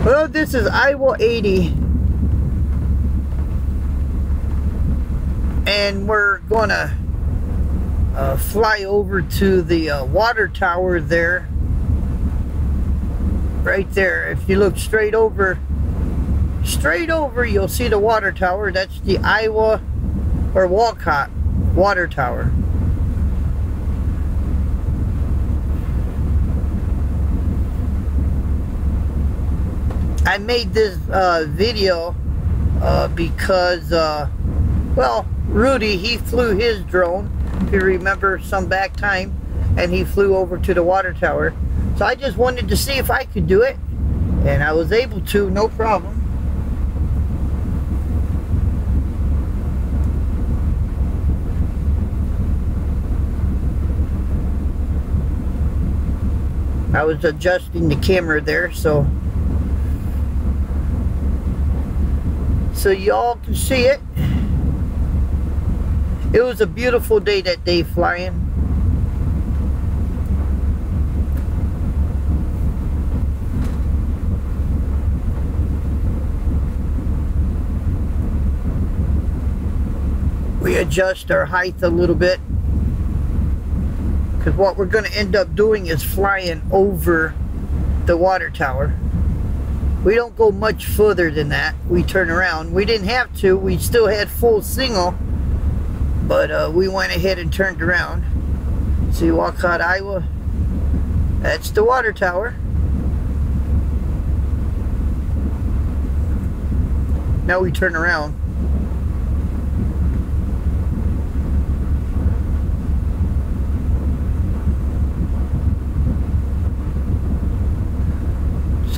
Well, this is Iowa 80, and we're gonna fly over to the water tower there, right there. If you look straight over, you'll see the water tower. That's the Iowa or Walcott water tower. I made this video because, well, Rudy, he flew his drone, if you remember, some back time, and he flew over to the water tower. So I just wanted to see if I could do it, and I was able to, no problem. I was adjusting the camera there so y'all can see it. It was a beautiful day that day flying. We adjust our height a little bit, because what we're going to end up doing is flying over the water tower. We don't go much further than that. We turn around. We didn't have to. We still had full single, but we went ahead and turned around. See Walcott, Iowa? That's the water tower. Now we turn around.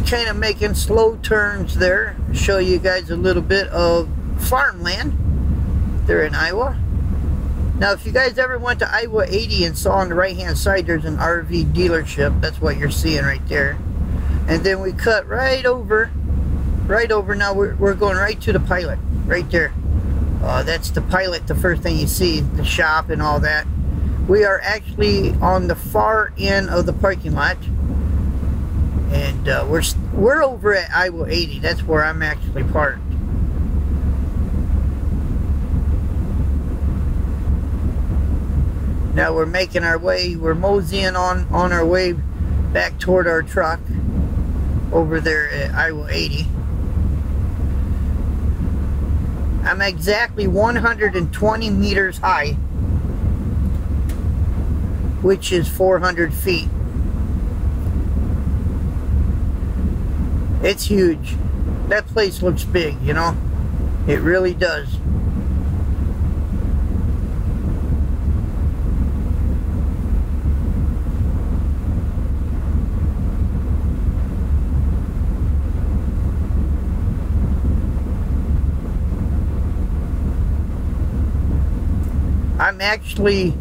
Kind of making slow turns there. Show you guys a little bit of farmland there in Iowa. Now if you guys ever went to Iowa 80 and saw on the right hand side there's an RV dealership, that's what you're seeing right there. And then we cut right over. Now we're going right to the pilot right there. That's the pilot, the first thing you see, the shop and all that. We are actually on the far end of the parking lot. And we're over at Iowa 80. That's where I'm actually parked. Now we're making our way, we're moseying on our way back toward our truck over there at Iowa 80. I'm exactly 120 meters high, which is 400 feet. It's huge. That place looks big, you know. It really does. I'm actually,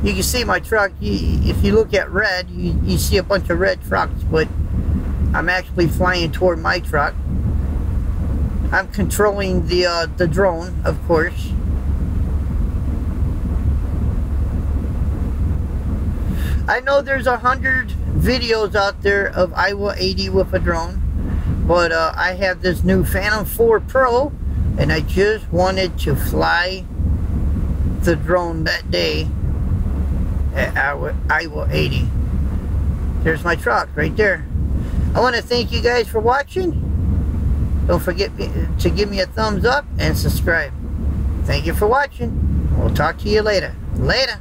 you can see my truck. If you look at red, you see a bunch of red trucks, but I'm actually flying toward my truck. I'm controlling the drone, of course. I know there's 100 videos out there of Iowa 80 with a drone, but I have this new Phantom 4 Pro, and I just wanted to fly the drone that day at Iowa 80. There's my truck right there. I want to thank you guys for watching. Don't forget to give me a thumbs up and subscribe. Thank you for watching. We'll talk to you later. Later.